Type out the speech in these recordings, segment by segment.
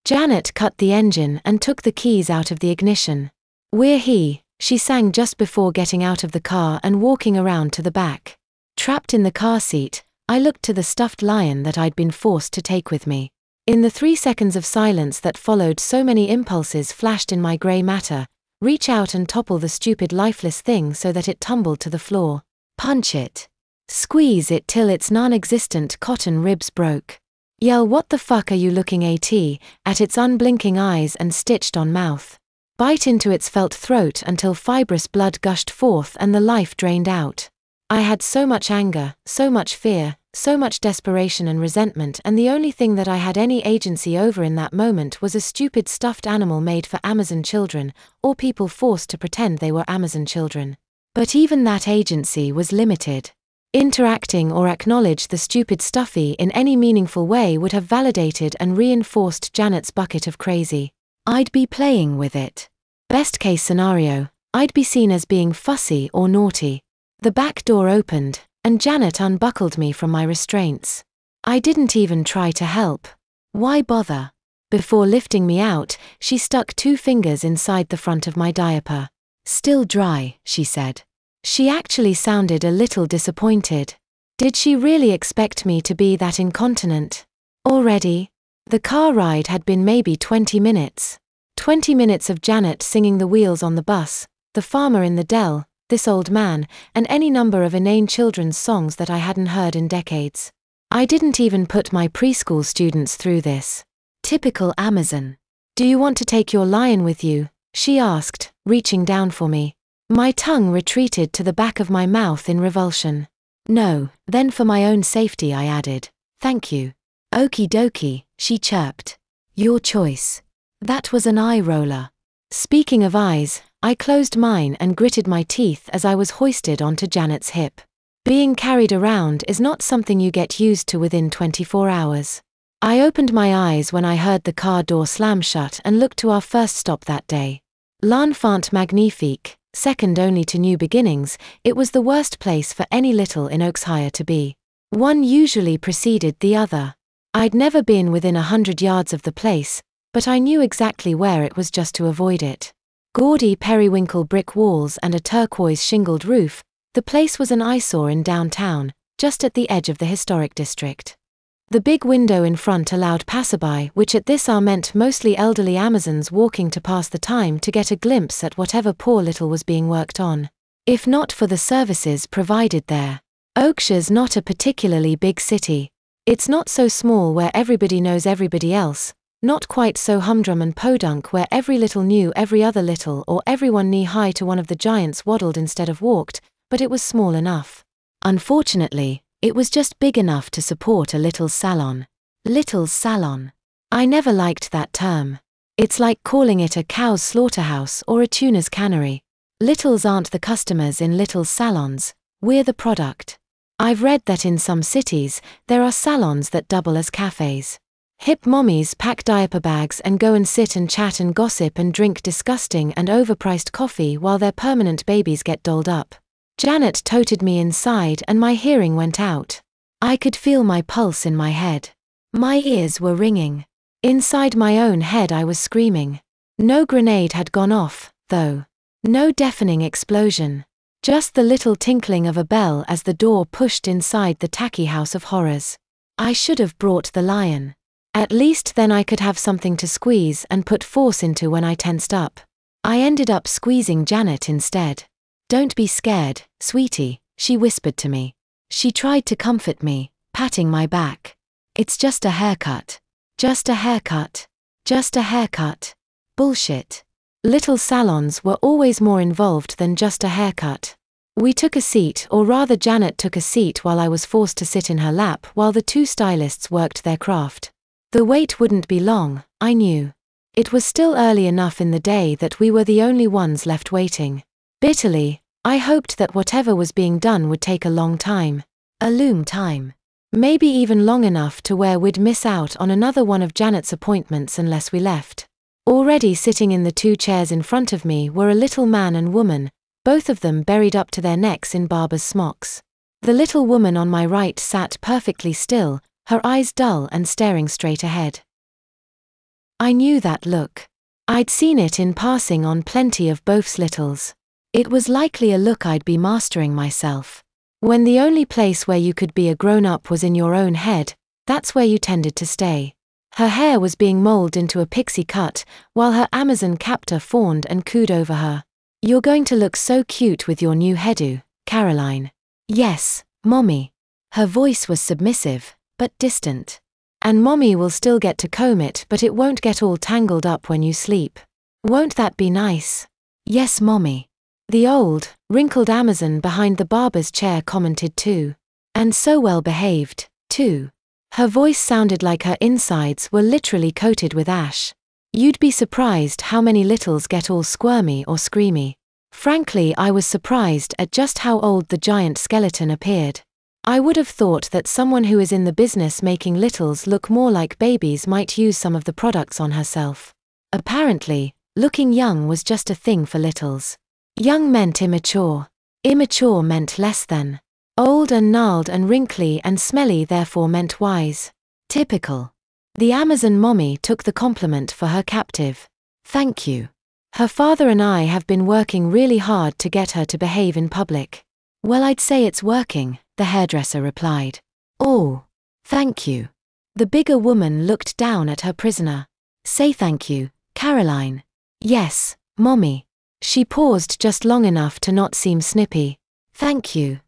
Janet cut the engine and took the keys out of the ignition. "We're here," she sang just before getting out of the car and walking around to the back. Trapped in the car seat, I looked to the stuffed lion that I'd been forced to take with me. In the 3 seconds of silence that followed, so many impulses flashed in my grey matter. Reach out and topple the stupid lifeless thing so that it tumbled to the floor. Punch it. Squeeze it till its non-existent cotton ribs broke. Yell, "What the fuck are you looking at its unblinking eyes and stitched-on mouth. Bite into its felt throat until fibrous blood gushed forth and the life drained out. I had so much anger, so much fear, so much desperation and resentment, and the only thing that I had any agency over in that moment was a stupid stuffed animal made for Amazon children, or people forced to pretend they were Amazon children. But even that agency was limited. Interacting or acknowledge the stupid stuffy in any meaningful way would have validated and reinforced Janet's bucket of crazy. I'd be playing with it. Best case scenario, I'd be seen as being fussy or naughty. The back door opened, and Janet unbuckled me from my restraints. I didn't even try to help. Why bother? Before lifting me out, she stuck 2 fingers inside the front of my diaper. "Still dry," she said. She actually sounded a little disappointed. Did she really expect me to be that incontinent? Already? The car ride had been maybe 20 minutes. 20 minutes of Janet singing the wheels on the bus, the farmer in the dell, this old man, and any number of inane children's songs that I hadn't heard in decades. I didn't even put my preschool students through this. Typical Amazon. "Do you want to take your lion with you?" she asked, reaching down for me. My tongue retreated to the back of my mouth in revulsion. "No, then for my own safety," I added. "Thank you." "Okie dokie," she chirped. "Your choice." That was an eye roller. Speaking of eyes, I closed mine and gritted my teeth as I was hoisted onto Janet's hip. Being carried around is not something you get used to within 24 hours. I opened my eyes when I heard the car door slam shut and looked to our first stop that day. L'enfant magnifique. Second only to New Beginnings, it was the worst place for any little in Oakshire to be. One usually preceded the other. I'd never been within 100 yards of the place, but I knew exactly where it was just to avoid it. Gaudy periwinkle brick walls and a turquoise shingled roof, the place was an eyesore in downtown, just at the edge of the historic district. The big window in front allowed passerby, which at this hour meant mostly elderly Amazons walking to pass the time, to get a glimpse at whatever poor little was being worked on. If not for the services provided there. Oakshire's not a particularly big city. It's not so small where everybody knows everybody else, not quite so humdrum and podunk where every little knew every other little or everyone knee-high to one of the giants waddled instead of walked, but it was small enough. Unfortunately, it was just big enough to support a Little's salon. Little's salon. I never liked that term. It's like calling it a cow's slaughterhouse or a tuner's cannery. Littles aren't the customers in Little's salons, we're the product. I've read that in some cities, there are salons that double as cafes. Hip mommies pack diaper bags and go and sit and chat and gossip and drink disgusting and overpriced coffee while their permanent babies get dolled up. Janet toted me inside and my hearing went out. I could feel my pulse in my head. My ears were ringing. Inside my own head I was screaming. No grenade had gone off, though. No deafening explosion. Just the little tinkling of a bell as the door pushed inside the tacky house of horrors. I should have brought the lion. At least then I could have something to squeeze and put force into when I tensed up. I ended up squeezing Janet instead. "Don't be scared, sweetie," she whispered to me. She tried to comfort me, patting my back. "It's just a haircut. Just a haircut. Just a haircut." Bullshit. Little salons were always more involved than just a haircut. We took a seat, or rather Janet took a seat while I was forced to sit in her lap while the 2 stylists worked their craft. The wait wouldn't be long, I knew. It was still early enough in the day that we were the only ones left waiting. Bitterly, I hoped that whatever was being done would take a long time. A long time. Maybe even long enough to where we'd miss out on another one of Janet's appointments unless we left. Already sitting in the 2 chairs in front of me were a little man and woman, both of them buried up to their necks in barber's smocks. The little woman on my right sat perfectly still, her eyes dull and staring straight ahead. I knew that look. I'd seen it in passing on plenty of Beauf's littles. It was likely a look I'd be mastering myself. When the only place where you could be a grown-up was in your own head, that's where you tended to stay. Her hair was being molded into a pixie cut, while her Amazon captor fawned and cooed over her. You're going to look so cute with your new hairdo, Caroline. Yes, Mommy. Her voice was submissive, but distant. And Mommy will still get to comb it, but it won't get all tangled up when you sleep. Won't that be nice? Yes, Mommy. The old, wrinkled Amazon behind the barber's chair commented too. And so well behaved, too. Her voice sounded like her insides were literally coated with ash. You'd be surprised how many littles get all squirmy or screamy. Frankly, I was surprised at just how old the giant skeleton appeared. I would have thought that someone who is in the business making littles look more like babies might use some of the products on herself. Apparently, looking young was just a thing for littles. Young meant immature. Immature meant less than. Old and gnarled and wrinkly and smelly therefore meant wise. Typical. The Amazon mommy took the compliment for her captive. Thank you. Her father and I have been working really hard to get her to behave in public. Well, I'd say it's working, the hairdresser replied. Oh, thank you. The bigger woman looked down at her prisoner. Say thank you, Caroline. Yes, Mommy. She paused just long enough to not seem snippy. Thank you,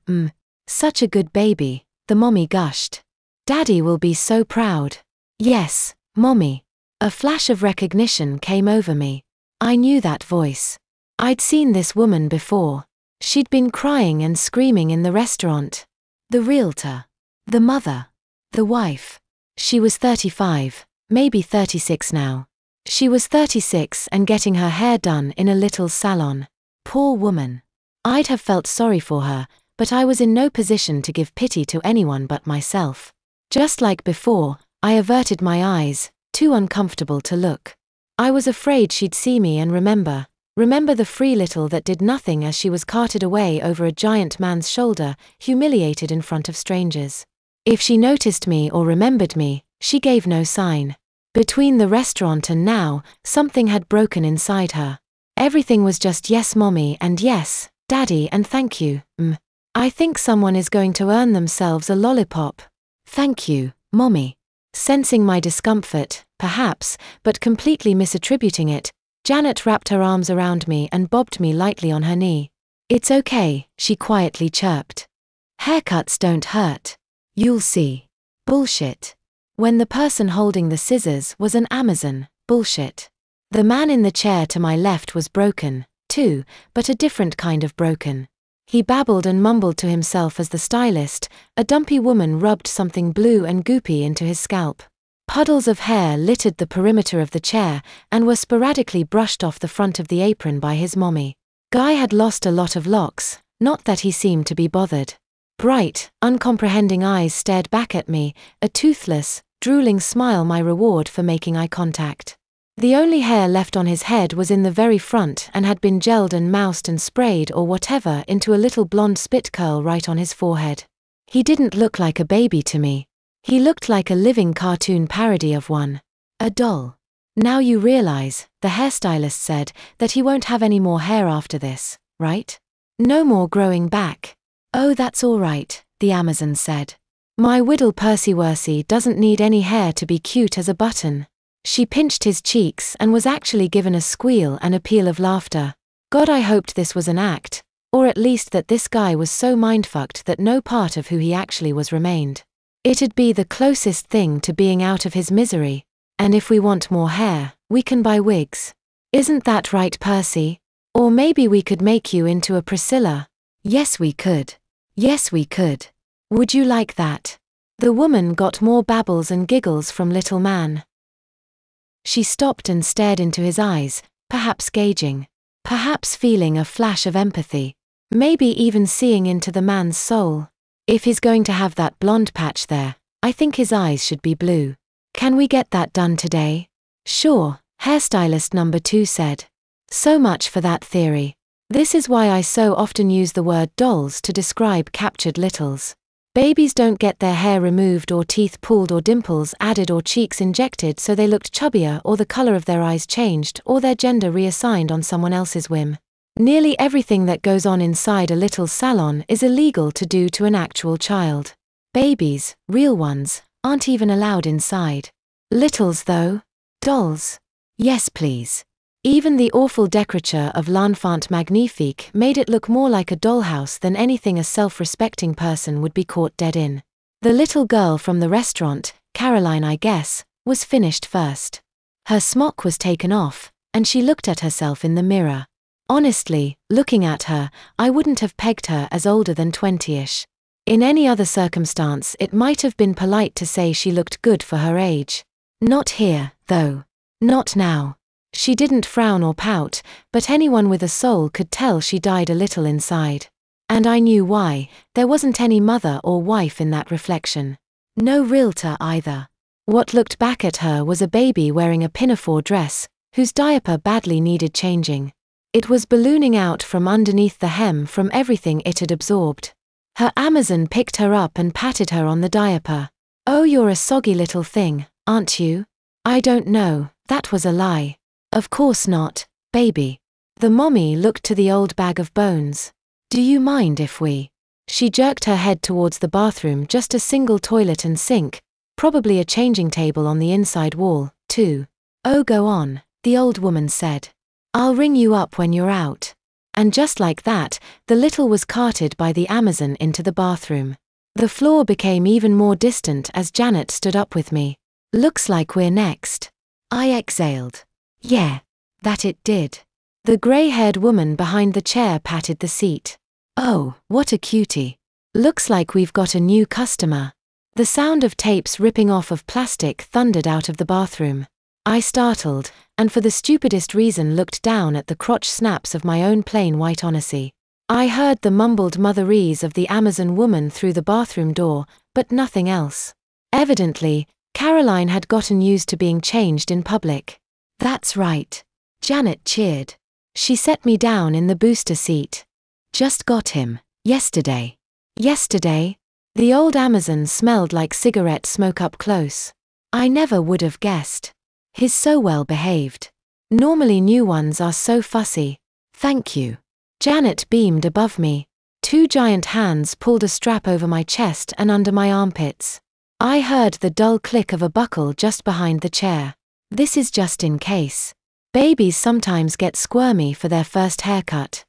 Such a good baby, the mommy gushed. Daddy will be so proud. Yes, Mommy. A flash of recognition came over me. I knew that voice. I'd seen this woman before. She'd been crying and screaming in the restaurant. The realtor. The mother. The wife. She was 35, maybe 36 now. She was 36 and getting her hair done in a little salon. Poor woman. I'd have felt sorry for her, but I was in no position to give pity to anyone but myself. Just like before, I averted my eyes, too uncomfortable to look. I was afraid she'd see me and remember the free little that did nothing as she was carted away over a giant man's shoulder, humiliated in front of strangers. If she noticed me or remembered me, she gave no sign. Between the restaurant and now, something had broken inside her. Everything was just yes, Mommy, and yes, Daddy, and thank you, I think someone is going to earn themselves a lollipop. Thank you, Mommy. Sensing my discomfort, perhaps, but completely misattributing it, Janet wrapped her arms around me and bobbed me lightly on her knee. It's okay, she quietly chirped. Haircuts don't hurt. You'll see. Bullshit. When the person holding the scissors was an Amazon, bullshit. The man in the chair to my left was broken, too, but a different kind of broken. He babbled and mumbled to himself as the stylist, a dumpy woman, rubbed something blue and goopy into his scalp. Puddles of hair littered the perimeter of the chair and were sporadically brushed off the front of the apron by his mommy. Guy had lost a lot of locks, not that he seemed to be bothered. Bright, uncomprehending eyes stared back at me, a toothless, drooling smile my reward for making eye contact. The only hair left on his head was in the very front and had been gelled and moused and sprayed or whatever into a little blonde spit curl right on his forehead. He didn't look like a baby to me. He looked like a living cartoon parody of one. A doll. Now you realize, the hairstylist said, that he won't have any more hair after this, right? No more growing back. Oh, that's all right, the Amazon said. My Whittle Percy-Worsey doesn't need any hair to be cute as a button. She pinched his cheeks and was actually given a squeal and a peal of laughter. God, I hoped this was an act, or at least that this guy was so mindfucked that no part of who he actually was remained. It'd be the closest thing to being out of his misery. And if we want more hair, we can buy wigs. Isn't that right, Percy? Or maybe we could make you into a Priscilla. Yes, we could. Yes, we could. Would you like that? The woman got more babbles and giggles from little man. She stopped and stared into his eyes, perhaps gauging, perhaps feeling a flash of empathy, maybe even seeing into the man's soul. If he's going to have that blonde patch there, I think his eyes should be blue. Can we get that done today? Sure, hairstylist number 2 said. So much for that theory. This is why I so often use the word dolls to describe captured littles. Babies don't get their hair removed or teeth pulled or dimples added or cheeks injected so they looked chubbier or the color of their eyes changed or their gender reassigned on someone else's whim. Nearly everything that goes on inside a little salon is illegal to do to an actual child. Babies, real ones, aren't even allowed inside. Littles though? Dolls? Yes please. Even the awful décrature of l'enfant magnifique made it look more like a dollhouse than anything a self-respecting person would be caught dead in. The little girl from the restaurant, Caroline I guess, was finished first. Her smock was taken off, and she looked at herself in the mirror. Honestly, looking at her, I wouldn't have pegged her as older than 20-ish. In any other circumstance it might have been polite to say she looked good for her age. Not here, though. Not now. She didn't frown or pout, but anyone with a soul could tell she died a little inside. And I knew why. There wasn't any mother or wife in that reflection. No realtor either. What looked back at her was a baby wearing a pinafore dress, whose diaper badly needed changing. It was ballooning out from underneath the hem from everything it had absorbed. Her Amazon picked her up and patted her on the diaper. "Oh, you're a soggy little thing, aren't you?" "I don't know, that was a lie." "Of course not, baby." The mommy looked to the old bag of bones. "Do you mind if we?" She jerked her head towards the bathroom, just a single toilet and sink, probably a changing table on the inside wall, too. "Oh, go on," the old woman said. "I'll ring you up when you're out." And just like that, the little was carted by the Amazon into the bathroom. The floor became even more distant as Janet stood up with me. "Looks like we're next." I exhaled. Yeah, that it did. The grey-haired woman behind the chair patted the seat. "Oh, what a cutie. Looks like we've got a new customer." The sound of tapes ripping off of plastic thundered out of the bathroom. I startled, and for the stupidest reason looked down at the crotch snaps of my own plain white Odyssey. I heard the mumbled motherese of the Amazon woman through the bathroom door, but nothing else. Evidently, Caroline had gotten used to being changed in public. "That's right." Janet cheered. She set me down in the booster seat. "Just got him, yesterday." Yesterday? The old Amazon smelled like cigarette smoke up close. I never would have guessed. He's so well behaved. Normally new ones are so fussy. "Thank you." Janet beamed above me. Two giant hands pulled a strap over my chest and under my armpits. I heard the dull click of a buckle just behind the chair. "This is just in case. Babies sometimes get squirmy for their first haircut."